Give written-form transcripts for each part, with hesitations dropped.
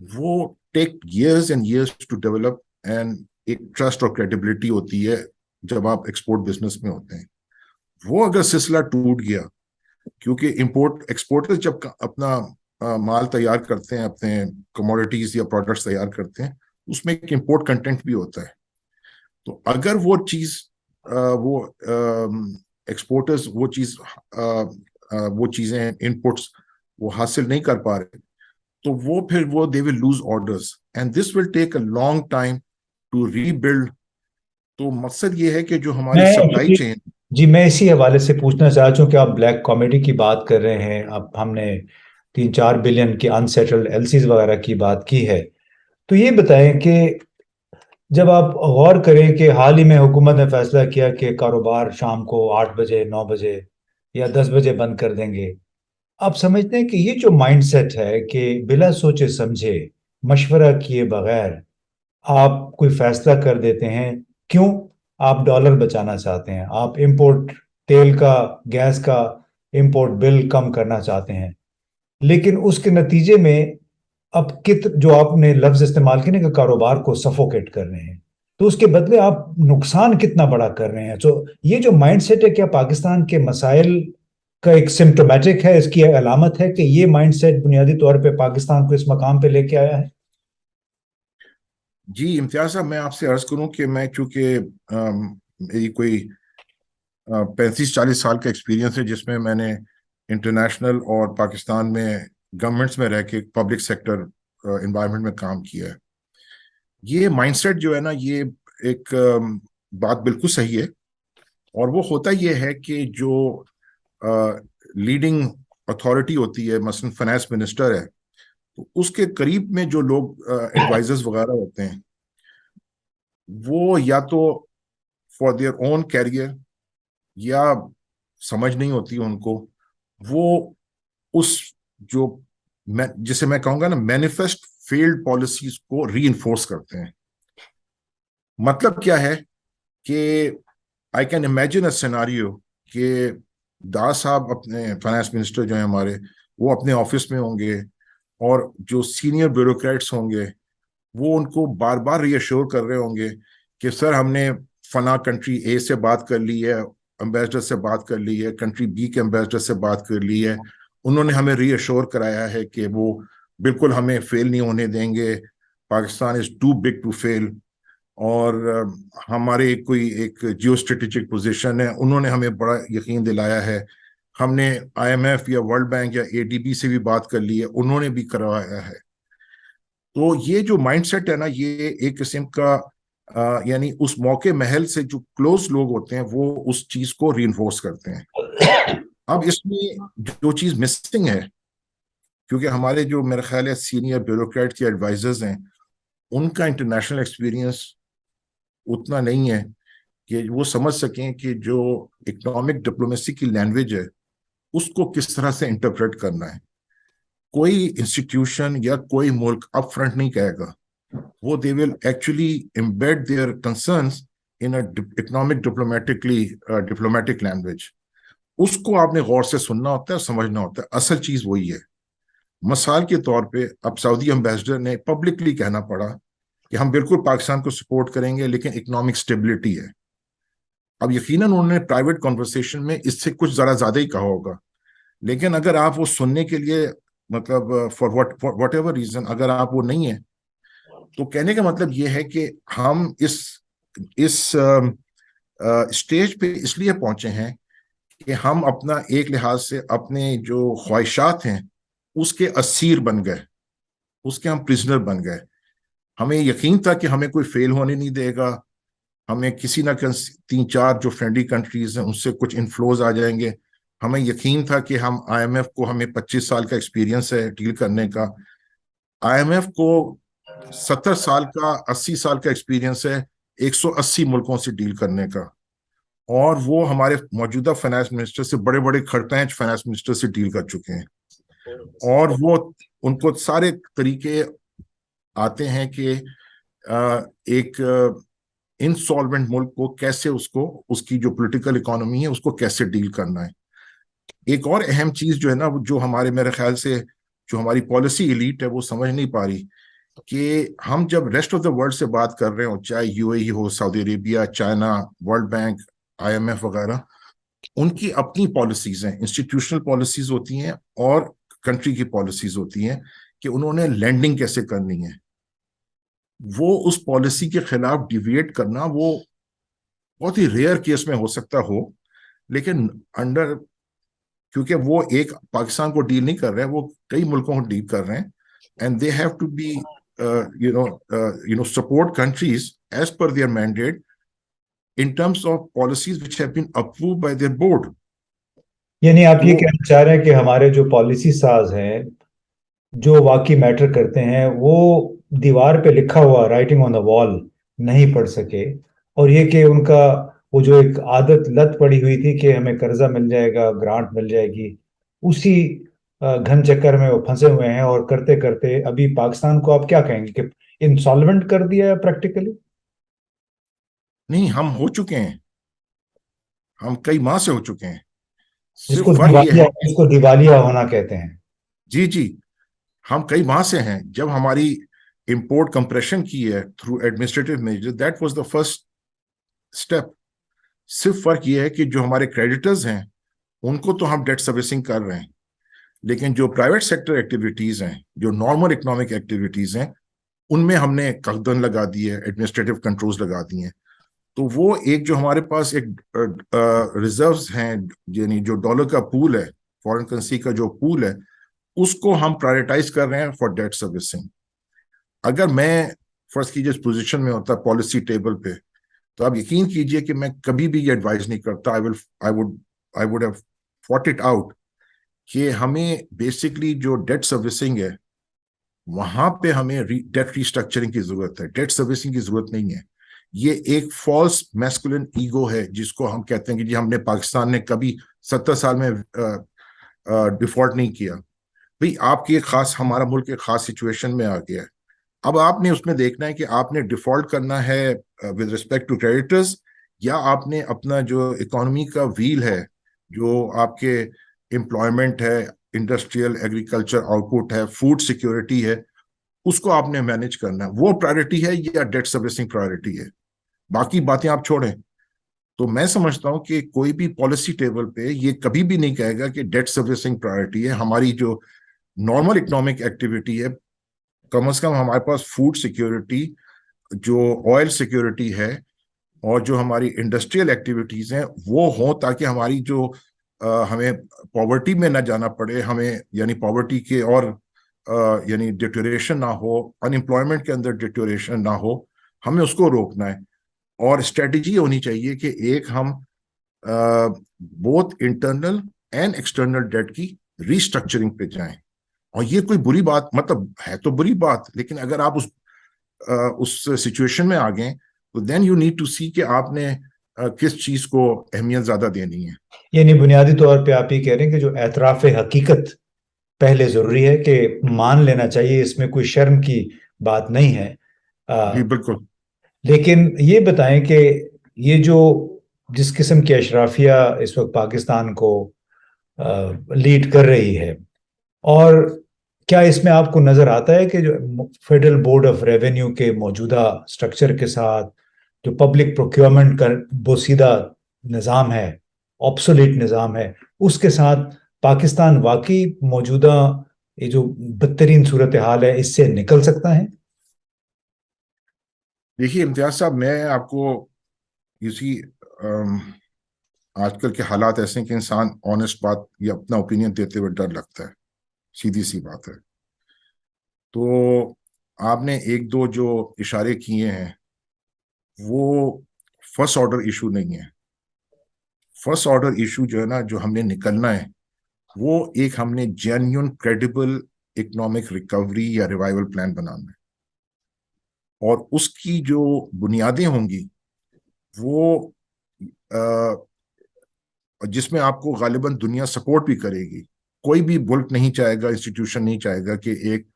وہ take years and years to develop, and ایک trust اور کریڈیبلٹی ہوتی ہے جب آپ ایکسپورٹ بزنس میں ہوتے ہیں. وہ اگر سلسلہ ٹوٹ گیا، کیونکہ امپورٹ ایکسپورٹر جب اپنا مال تیار کرتے ہیں، اپنے کموڈیٹیز یا پروڈکٹس تیار کرتے ہیں، اس میں ایک امپورٹ کنٹینٹ بھی ہوتا ہے. تو اگر وہ چیز وہ ایکسپورٹرز وہ چیزیں انپوٹس وہ حاصل نہیں کر پا رہے، تو وہ پھر وہ they will lose orders and this will take a long time to rebuild. تو مقصد یہ ہے کہ جو ہماری میں سپلائی چین. جی میں اسی حوالے سے پوچھنا چاہتا ہوں کہ آپ بلیک کامیڈی کی بات کر رہے ہیں، اب ہم نے 3-4 بلین کی انسیٹلڈ ایل سیز وغیرہ کی بات کی ہے، تو یہ بتائیں کہ جب آپ غور کریں کہ حال ہی میں حکومت نے فیصلہ کیا کہ کاروبار شام کو 8 بجے 9 بجے یا 10 بجے بند کر دیں گے، آپ سمجھتے ہیں کہ یہ جو مائنڈ سیٹ ہے کہ بلا سوچے سمجھے مشورہ کیے بغیر آپ کوئی فیصلہ کر دیتے ہیں، کیوں؟ آپ ڈالر بچانا چاہتے ہیں، آپ امپورٹ تیل کا، گیس کا امپورٹ بل کم کرنا چاہتے ہیں، لیکن اس کے نتیجے میں اب جو آپ نے لفظ استعمال کیا نا کہ کاروبار کو سفوکیٹ کر رہے ہیں، تو اس کے بدلے آپ نقصان کتنا بڑا کر رہے ہیں. تو یہ جو مائنڈ سیٹ ہے، کیا پاکستان کے مسائل کا ایک سمپٹومیٹک ہے، اس کی علامت ہے کہ یہ مائنڈ سیٹ بنیادی طور پہ پاکستان کو اس مقام پہ لے کے آیا ہے؟ جی امتیاز صاحب، میں آپ سے عرض کروں کہ میں چونکہ میری کوئی 35-40 سال کا ایکسپیرینس ہے، جس میں میں نے انٹرنیشنل اور پاکستان میں گورنمنٹس میں رہ کے پبلک سیکٹر انوائرمنٹ میں کام کیا ہے. یہ مائنڈ سیٹ جو ہے نا، یہ ایک بات بالکل صحیح ہے، اور وہ ہوتا یہ ہے کہ جو لیڈنگ اتھارٹی ہوتی ہے، مثلا فائنانس منسٹر ہے، تو اس کے قریب میں جو لوگ ایڈوائزرز وغیرہ ہوتے ہیں، وہ یا تو فار دیئر اون کیریئر یا سمجھ نہیں ہوتی ان کو، وہ اس جو جسے میں کہوں گا نا مینیفیسٹ فیلڈ پالیسیز کو ری انفورس کرتے ہیں. مطلب کیا ہے کہ I can imagine a scenario کہ داس صاحب اپنے فائنانس منسٹر جو ہیں ہمارے، وہ اپنے آفس میں ہوں گے، اور جو سینئر بیوروکریٹس ہوں گے وہ ان کو بار بار ری ایشور کر رہے ہوں گے کہ سر ہم نے فلاں کنٹری اے سے بات کر لی ہے، امبیسڈر سے بات کر لی ہے، کنٹری بی کے امبیسڈر سے بات کر لی ہے، انہوں نے ہمیں ری ایشور کرایا ہے کہ وہ بالکل ہمیں فیل نہیں ہونے دیں گے، پاکستان از ٹو بگ ٹو فیل، اور ہمارے کوئی ایک جیو اسٹریٹجک پوزیشن ہے، انہوں نے ہمیں بڑا یقین دلایا ہے. ہم نے آئی ایم ایف یا ورلڈ بینک یا اے ڈی بی سے بھی بات کر لی ہے، انہوں نے بھی کروایا ہے. تو یہ جو مائنڈ سیٹ ہے نا، یہ ایک قسم کا یعنی اس موقع محل سے جو کلوز لوگ ہوتے ہیں وہ اس چیز کو ری انفورس کرتے ہیں. اب اس میں جو چیز مسنگ ہے، کیونکہ ہمارے جو میرا خیال ہے سینئر بیوروکریٹ یا ایڈوائزرز ہیں، ان کا انٹرنیشنل ایکسپیرینس اتنا نہیں ہے کہ وہ سمجھ سکیں کہ جو اکنامک ڈپلومیسی کی لینگویج ہے اس کو کس طرح سے انٹرپریٹ کرنا ہے. کوئی انسٹیٹیوشن یا کوئی ملک اپ فرنٹ نہیں کہے گا، وہ they will actually embed their concerns in economic diplomatic language. اس کو آپ نے غور سے سننا ہوتا ہے، سمجھنا ہوتا ہے. اصل چیز وہی ہے. مثال کے طور پہ اب سعودی امبیسڈر نے پبلکلی کہنا پڑا کہ ہم بالکل پاکستان کو سپورٹ کریں گے لیکن اکنامک سٹیبلٹی ہے. اب یقیناً انہوں نے پرائیویٹ کنورسیشن میں اس سے کچھ ذرا زیادہ ہی کہا ہوگا، لیکن اگر آپ وہ سننے کے لیے مطلب فار واٹ ایور ریزن اگر آپ وہ نہیں ہیں، تو کہنے کا مطلب یہ ہے کہ ہم اس اسٹیج پہ اس لیے پہنچے ہیں کہ ہم اپنا ایک لحاظ سے اپنے جو خواہشات ہیں اس کے اسیر بن گئے، اس کے ہم پرزنر بن گئے. ہمیں یقین تھا کہ ہمیں کوئی فیل ہونے نہیں دے گا، ہمیں کسی نہ 3-4 جو فرینڈلی کنٹریز ہیں ان سے کچھ انفلوز آ جائیں گے. ہمیں یقین تھا کہ ہم آئی ایم ایف کو، ہمیں 25 سال کا ایکسپیرینس ہے ڈیل کرنے کا، آئی ایم ایف کو 70 سال کا 80 سال کا ایکسپیرینس ہے 180 ملکوں سے ڈیل کرنے کا، اور وہ ہمارے موجودہ فائنانس منسٹر سے بڑے بڑے کھڑپینچ فائنانس منسٹر سے ڈیل کر چکے ہیں، اور وہ ان کو سارے طریقے آتے ہیں کہ ایک انسالوینٹ ملک کو کیسے اس کی جو پولیٹیکل اکانومی ہے اس کو کیسے ڈیل کرنا ہے. ایک اور اہم چیز جو ہے نا، جو ہمارے میرے خیال سے جو ہماری پالیسی ایلیٹ ہے وہ سمجھ نہیں پا رہی کہ ہم جب ریسٹ آف دا ورلڈ سے بات کر رہے ہوں، چاہے یو اے ای ہو، Saudi Arabia, China, world bank, I M F وغیرہ، ان کی اپنی پالیسیز ہیں، انسٹیٹیوشنل پالیسیز ہوتی ہیں اور کنٹری کی پالیسیز ہوتی ہیں کہ انہوں نے لینڈنگ کیسے کرنی ہے. وہ اس پالیسی کے خلاف ڈیویٹ کرنا وہ بہت ہی ریئر کیس میں ہو سکتا ہو، لیکن انڈر، کیونکہ وہ ایک پاکستان کو ڈیل نہیں کر رہے ہیں، وہ کئی ملکوں کو ڈیل کر رہے ہیں. And they have to be support countries as per their mandate in terms of policies which have been approved by their board. یعنی آپ یہ تو کہنا چاہ رہے ہیں کہ ہمارے جو پالیسی ساز ہیں جو واقعی میٹر کرتے ہیں وہ دیوار پہ لکھا ہوا رائٹنگ آن دا وال نہیں پڑھ سکے، اور یہ کہ ان کا وہ جو ایک عادت لت پڑی ہوئی تھی کہ ہمیں قرضہ مل جائے گا، گرانٹ مل جائے گی، اسی گھن چکر میں وہ پھنسے ہوئے ہیں، اور کرتے کرتے ابھی پاکستان کو آپ کیا کہیں گے کہ انسالوینٹ کر دیا ہے پریکٹیکلی؟ نہیں، ہم ہو چکے ہیں، ہم کئی ماہ سے ہو چکے ہیں. جس صرف کو فرق یہ دیوالیہ ہے کہ جس کو دیوالیہ ہونا کہتے ہیں. جی جی، ہم کئی ماہ سے ہیں. جب ہماری امپورٹ کمپریشن کی ہے through administrative measure, that was the first step. صرف فرق یہ ہے کہ جو ہمارے کریڈیٹرز ہیں ان کو تو ہم ڈیٹ سروسنگ کر رہے ہیں، لیکن جو پرائیویٹ سیکٹر ایکٹیویٹیز ہیں، جو نارمل اکنامک ایکٹیویٹیز ہیں، ان میں ہم نے قدغن لگا دی ہے، ایڈمنسٹریٹو کنٹرولز لگا دی ہیں. تو وہ ایک جو ہمارے پاس ایک ریزروز ہیں، یعنی جو ڈالر کا پول ہے، فورن کرنسی کا جو پول ہے، اس کو ہم پرائیورٹائز کر رہے ہیں فار ڈیٹ سروسنگ. اگر میں فرض کیجیے اس پوزیشن میں ہوتا پالیسی ٹیبل پہ، تو آپ یقین کیجئے کہ میں کبھی بھی یہ ایڈوائز نہیں کرتا. I would have fought it out کہ ہمیں بیسکلی جو ڈیٹ سروسنگ ہے وہاں پہ ہمیں ڈیٹ ریسٹرکچرنگ کی ضرورت ہے، ڈیٹ سروسنگ کی ضرورت نہیں ہے. یہ ایک فالس میسکولن ایگو ہے جس کو ہم کہتے ہیں کہ جی ہم نے، پاکستان نے کبھی 70 سال میں ڈیفالٹ نہیں کیا. بھئی آپ کی ایک خاص، ہمارا ملک ایک خاص سچویشن میں آ گیا ہے. اب آپ نے اس میں دیکھنا ہے کہ آپ نے ڈیفالٹ کرنا ہے ود ریسپیکٹ ٹو کریڈیٹرز، یا آپ نے اپنا جو اکانومی کا ویل ہے، جو آپ کے امپلائمنٹ ہے، انڈسٹریل ایگریکلچر آؤٹ پٹ ہے، فوڈ سیکیورٹی ہے، اس کو آپ نے مینج کرنا ہے. وہ پرائرٹی ہے یا ڈیٹ سروسنگ پرائرٹی ہے؟ باقی باتیں آپ چھوڑیں. تو میں سمجھتا ہوں کہ کوئی بھی پالیسی ٹیبل پہ یہ کبھی بھی نہیں کہے گا کہ ڈیٹ سروسنگ پرائرٹی ہے. ہماری جو نارمل اکنامک ایکٹیویٹی ہے، کم از کم ہمارے پاس فوڈ سیکیورٹی، جو آئل سیکیورٹی ہے، اور جو ہماری انڈسٹریل ایکٹیویٹیز ہیں وہ ہوں، تاکہ ہماری جو ہمیں پاورٹی میں نہ جانا پڑے، ہمیں یعنی پاورٹی کے اور یعنی ڈیٹوریشن نہ ہو، ان امپلائمنٹ کے اندر ڈیٹوریشن نہ ہو، ہمیں اس کو روکنا ہے. اور اسٹریٹجی ہونی چاہیے کہ ایک ہم both internal and external debt کی ریسٹرکچرنگ پہ جائیں. اور یہ کوئی بری بات، مطلب ہے تو بری بات، لیکن اگر آپ اس سچویشن میں آ گئے تو دین یو نیڈ ٹو سی کہ آپ نے کس چیز کو اہمیت زیادہ دینی ہے. یعنی بنیادی طور پہ آپ یہ کہہ رہے ہیں کہ جو اعتراف حقیقت پہلے ضروری ہے، کہ مان لینا چاہیے، اس میں کوئی شرم کی بات نہیں ہے. جی بالکل. لیکن یہ بتائیں کہ یہ جو جس قسم کی اشرافیہ اس وقت پاکستان کو لیڈ کر رہی ہے، اور کیا اس میں آپ کو نظر آتا ہے کہ جو فیڈرل بورڈ آف ریونیو کے موجودہ سٹرکچر کے ساتھ جو پبلک پروکیورمنٹ کا بوسیدہ نظام ہے، آبسولیٹ نظام ہے، اس کے ساتھ پاکستان واقعی موجودہ یہ جو بدترین صورتحال ہے اس سے نکل سکتا ہے؟ دیکھیے امتیاز صاحب، میں آپ کو اسی آج کل کے حالات ایسے ہیں کہ انسان آنےسٹ بات یا اپنا اوپینین دیتے ہوئے ڈر لگتا ہے، سیدھی سی بات ہے. تو آپ نے ایک دو جو اشارے کیے ہیں وہ فرسٹ آرڈر ایشو نہیں ہے. فرسٹ آرڈر ایشو جو ہے نا، جو ہم نے نکلنا ہے، وہ ایک ہم نے جینیون کریڈیبل اکنامک ریکوری یا ریوائول پلان بنانا ہے. اور اس کی جو بنیادیں ہوں گی وہ جس میں آپ کو غالباً دنیا سپورٹ بھی کرے گی. کوئی بھی ملک نہیں چاہے گا، انسٹیٹیوشن نہیں چاہے گا کہ ایک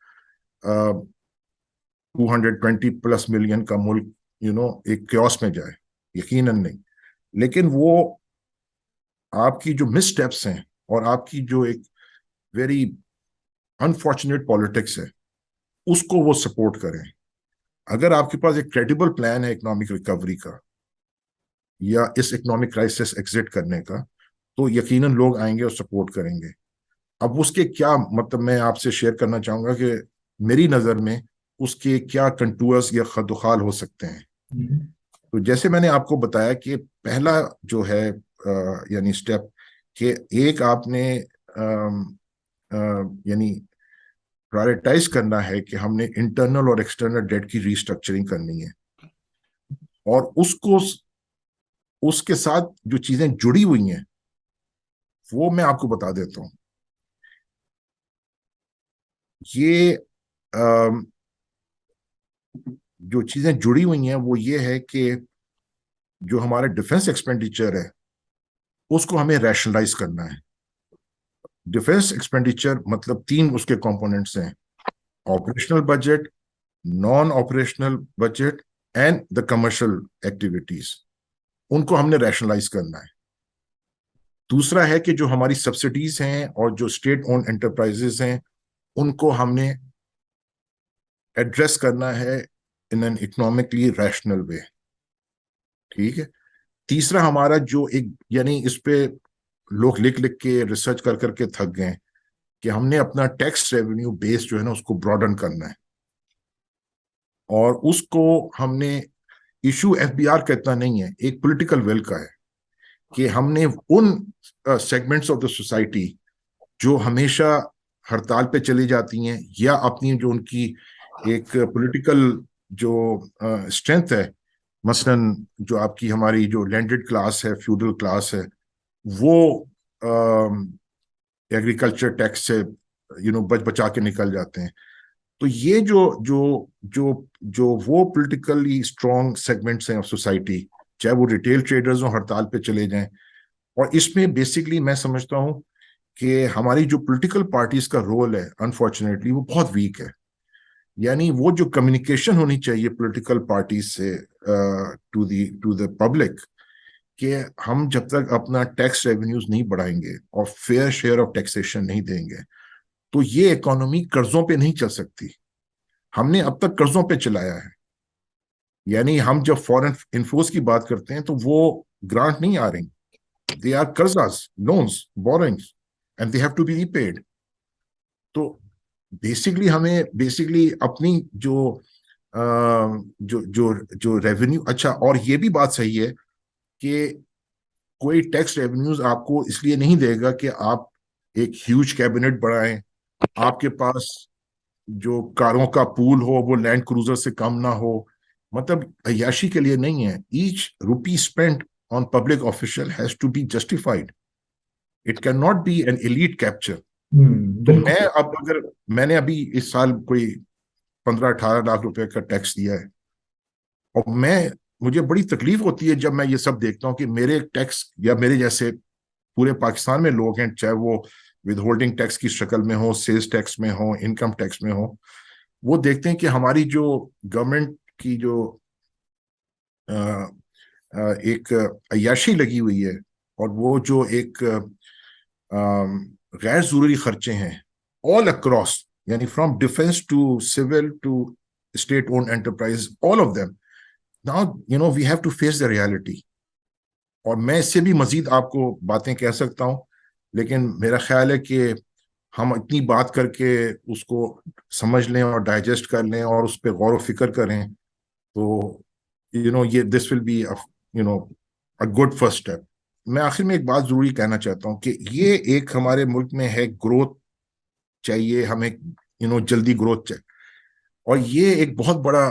220 پلس ملین کا ملک ایک کیوس میں جائے، یقیناً نہیں. لیکن وہ آپ کی جو مس اسٹیپس ہیں اور آپ کی جو ایک ویری انفارچونیٹ پالیٹکس ہے، اس کو وہ سپورٹ کریں. اگر آپ کے پاس ایک کریڈیبل پلان ہے اکنامک ریکوری کا یا اس اکنامک کرائسس ایگزٹ کرنے کا, تو یقیناً لوگ آئیں گے اور سپورٹ کریں گے. اب اس کے کیا مطلب میں آپ سے شیئر کرنا چاہوں گا کہ میری نظر میں اس کے کیا کنٹورز یا خد و خال ہو سکتے ہیں. تو جیسے میں نے آپ کو بتایا کہ پہلا جو ہے یعنی سٹیپ کہ ایک آپ نے یعنی پرائرٹائز کرنا ہے کہ ہم نے انٹرنل اور ایکسٹرنل ڈیٹ کی ریسٹرکچرنگ کرنی ہے, اور اس کے ساتھ جو چیزیں جڑی ہوئی ہیں وہ میں آپ کو بتا دیتا ہوں. یہ جو چیزیں جڑی ہوئی ہیں وہ یہ ہے کہ جو ہمارا ڈیفنس ایکسپینڈیچر ہے اس کو ہمیں ریشنلائز کرنا ہے. ڈیفنس ایکسپینڈیچر مطلب 3 اس کے کمپوننٹس ہیں: operational budget, non operational budget and the commercial activities. ان کو ہم نے ریشنلائز کرنا ہے. دوسرا ہے کہ جو ہماری سبسڈیز ہیں اور جو اسٹیٹ اون انٹرپرائزز ہیں ان کو ہم نے ایڈریس کرنا ہے in an economically rational way. ٹھیک ہے. تیسرا ہمارا جو ایک یعنی اس پہ لوگ لکھ لکھ کے ریسرچ کر کر کے تھک گئے کہ ہم نے اپنا ٹیکس ریونیو بیس جو ہے نا اس کو براڈن کرنا ہے, اور اس کو ہم نے ایشو ایف بی آر کا اتنا نہیں ہے, ایک پولیٹیکل ول کا ہے کہ ہم نے ان سیگمنٹس آف دا سوسائٹی جو ہمیشہ ہڑتال پہ چلی جاتی ہیں یا اپنی جو ان کی ایک پولیٹیکل جو اسٹرینتھ ہے, مثلا جو آپ کی ہماری جو لینڈڈ کلاس ہے, فیوڈل کلاس ہے, وہ ایگریکلچر ٹیکس سے بچ بچا کے نکل جاتے ہیں. تو یہ جو وہ پولیٹیکلی اسٹرانگ سیگمنٹس ہیں آف سوسائٹی, چاہے وہ ریٹیل ٹریڈرز ہوں ہڑتال پہ چلے جائیں, اور اس میں بیسکلی میں سمجھتا ہوں کہ ہماری جو پولیٹیکل پارٹیز کا رول ہے انفارچونیٹلی وہ بہت ویک ہے. یعنی وہ جو کمیونیکیشن ہونی چاہیے پولیٹیکل پارٹیز سے ٹو دا پبلک, کہ ہم جب تک اپنا ٹیکس ریونیوز نہیں بڑھائیں گے اور فیئر شیئر آف ٹیکسیشن نہیں دیں گے تو یہ اکانومی قرضوں پہ نہیں چل سکتی. ہم نے اب تک قرضوں پہ چلایا ہے. یعنی ہم جب فورن انفلوز کی بات کرتے ہیں تو وہ گرانٹ نہیں آ رہی, they are قرضاز, loans, borrowings, and they have to be repaid. تو بیسکلی ہمیں اپنی جو ریونیو, اچھا اور یہ بھی بات صحیح ہے کہ کوئی ٹیکس ریونیوز آپ کو اس لیے نہیں دے گا کہ آپ ایک ہیوج کیبنٹ بڑھائیں, آپ کے پاس جو کاروں کا پول ہو وہ لینڈ کروزر سے کم نہ ہو, مطلب عیاشی کے لیے نہیں ہے. Each rupee spent on public official has to be justified. It cannot be an elite capture. تو میں نے ابھی اس سال کوئی 15-18 لاکھ روپے کا ٹیکس دیا ہے, اور مجھے بڑی تکلیف ہوتی ہے جب میں یہ سب دیکھتا ہوں کہ میرے ٹیکس یا میرے جیسے پورے پاکستان میں لوگ ہیں, چاہے وہ ود ہولڈنگ ٹیکس کی شکل میں ہو, سیلز ٹیکس میں ہو, انکم ٹیکس میں ہو, وہ دیکھتے ہیں کہ ہماری جو گورنمنٹ کی جو ایک عیاشی لگی ہوئی ہے, اور وہ جو ایک غیر ضروری خرچے ہیں all across, یعنی from defence to civil to state own enterprise, all of them. Now we have to face the reality. اور میں اس سے بھی مزید آپ کو باتیں کہہ سکتا ہوں, لیکن میرا خیال ہے کہ ہم اتنی بات کر کے اس کو سمجھ لیں اور ڈائجسٹ کر لیں اور اس پہ غور و فکر کریں تو یہ this will be a good first step. میں آخر میں ایک بات ضروری کہنا چاہتا ہوں کہ یہ ایک ہمارے ملک میں ہے گروتھ چاہیے ہمیں, جلدی گروتھ چاہیے, اور یہ ایک بہت بڑا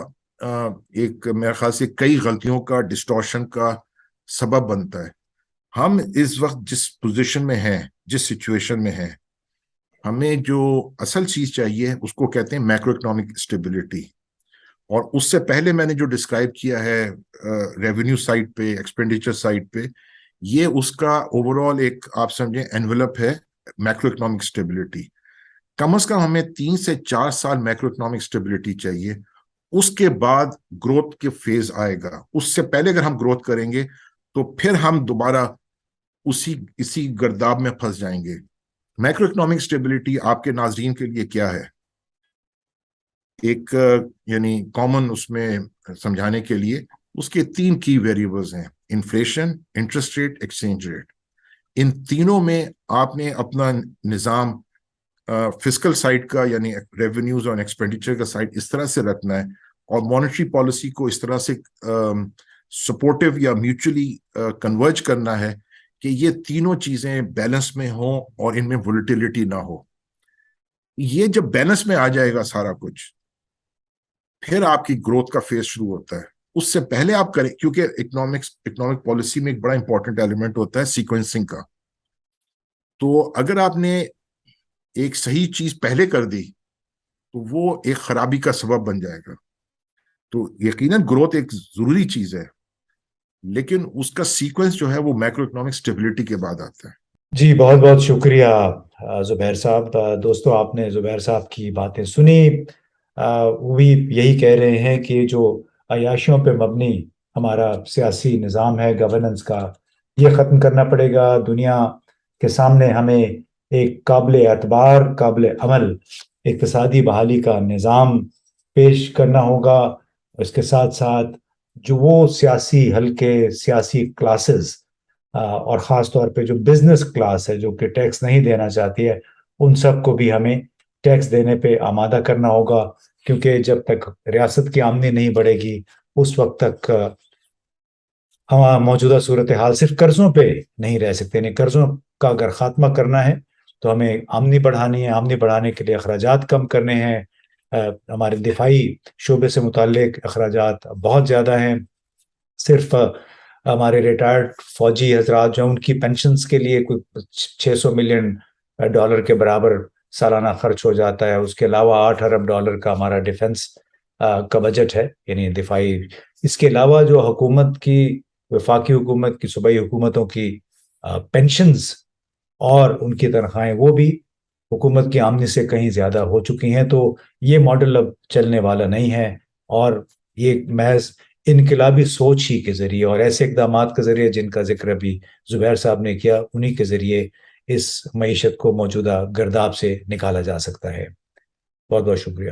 ایک میرے خیال سے کئی غلطیوں کا ڈسٹورشن کا سبب بنتا ہے. ہم اس وقت جس پوزیشن میں ہیں, جس سچویشن میں ہیں, ہمیں جو اصل چیز چاہیے اس کو کہتے ہیں میکرو اکنامک اسٹیبلٹی. اور اس سے پہلے میں نے جو ڈسکرائب کیا ہے ریونیو سائڈ پہ, ایکسپینڈیچر سائڈ پہ, یہ اس کا اوور آل ایک آپ سمجھیں انویلپ ہے میکرو اکنامک اسٹیبلٹی. کم از کم ہمیں 3 سے 4 سال میکرو اکنامک اسٹیبلٹی چاہیے, اس کے بعد گروتھ کے فیز آئے گا. اس سے پہلے اگر ہم گروتھ کریں گے تو پھر ہم دوبارہ اسی گرداب میں پھنس جائیں گے. میکرو اکنامک اسٹیبلٹی آپ کے ناظرین کے لیے کیا ہے؟ ایک یعنی کامن اس میں سمجھانے کے لیے اس کے تین کی ویریبلز ہیں: inflation, interest rate, exchange rate. ان تینوں میں آپ نے اپنا نظام فسکل سائڈ کا یعنی ریونیوز اور ایکسپینڈیچر کا سائڈ اس طرح سے رکھنا ہے، اور مانیٹری پالیسی کو اس طرح سے سپورٹو یا میوچلی کنورج کرنا ہے کہ یہ تینوں چیزیں بیلنس میں ہوں اور ان میں ولیٹیلٹی نہ ہو۔ یہ جب بیلنس میں آ جائے گا سارا کچھ، پھر آپ کی گروتھ کا فیز شروع ہوتا ہے۔ اس سے پہلے آپ کریں، کیونکہ اکنامک پالیسی میں ایک بڑا امپورٹنٹ ایلیمنٹ ہوتا ہے سیکوینسنگ کا۔ تو اگر آپ نے ایک صحیح چیز پہلے کر دی تو وہ ایک خرابی کا سبب بن جائے گا۔ تو یقیناً گروتھ ایک ضروری چیز ہے، لیکن اس کا سیکوینس جو ہے وہ میکرو اکنامک اسٹیبلٹی کے بعد آتا ہے۔ جی بہت بہت شکریہ زبیر صاحب۔ دوستو، آپ نے زبیر صاحب کی باتیں سنی۔ وہ بھی یہی کہہ رہے ہیں کہ جو عیاشیوں پہ مبنی ہمارا سیاسی نظام ہے، گورننس کا، یہ ختم کرنا پڑے گا۔ دنیا کے سامنے ہمیں ایک قابل اعتبار، قابل عمل اقتصادی بحالی کا نظام پیش کرنا ہوگا۔ اس کے ساتھ ساتھ جو وہ سیاسی حلقے، سیاسی کلاسز، اور خاص طور پہ جو بزنس کلاس ہے جو کہ ٹیکس نہیں دینا چاہتی ہے، ان سب کو بھی ہمیں ٹیکس دینے پہ آمادہ کرنا ہوگا، کیونکہ جب تک ریاست کی آمدنی نہیں بڑھے گی اس وقت تک ہم موجودہ صورتحال صرف قرضوں پہ نہیں رہ سکتے۔ یعنی قرضوں کا اگر خاتمہ کرنا ہے تو ہمیں آمدنی بڑھانی ہے۔ آمدنی بڑھانے کے لیے اخراجات کم کرنے ہیں۔ ہمارے دفاعی شعبے سے متعلق اخراجات بہت زیادہ ہیں۔ صرف ہمارے ریٹائرڈ فوجی حضرات جو ان کی پینشنز کے لیے کوئی $600 ملین کے برابر سالانہ خرچ ہو جاتا ہے۔ اس کے علاوہ $8 ارب کا ہمارا ڈیفنس کا بجٹ ہے، یعنی دفاعی۔ اس کے علاوہ جو حکومت کی، وفاقی حکومت کی، صوبائی حکومتوں کی پینشنز اور ان کی تنخواہیں، وہ بھی حکومت کی آمدنی سے کہیں زیادہ ہو چکی ہیں۔ تو یہ ماڈل اب چلنے والا نہیں ہے، اور یہ محض انقلابی سوچ ہی کے ذریعے اور ایسے اقدامات کے ذریعے جن کا ذکر ابھی زبیر صاحب نے کیا، انہی کے ذریعے اس معیشت کو موجودہ گرداب سے نکالا جا سکتا ہے۔ بہت بہت شکریہ۔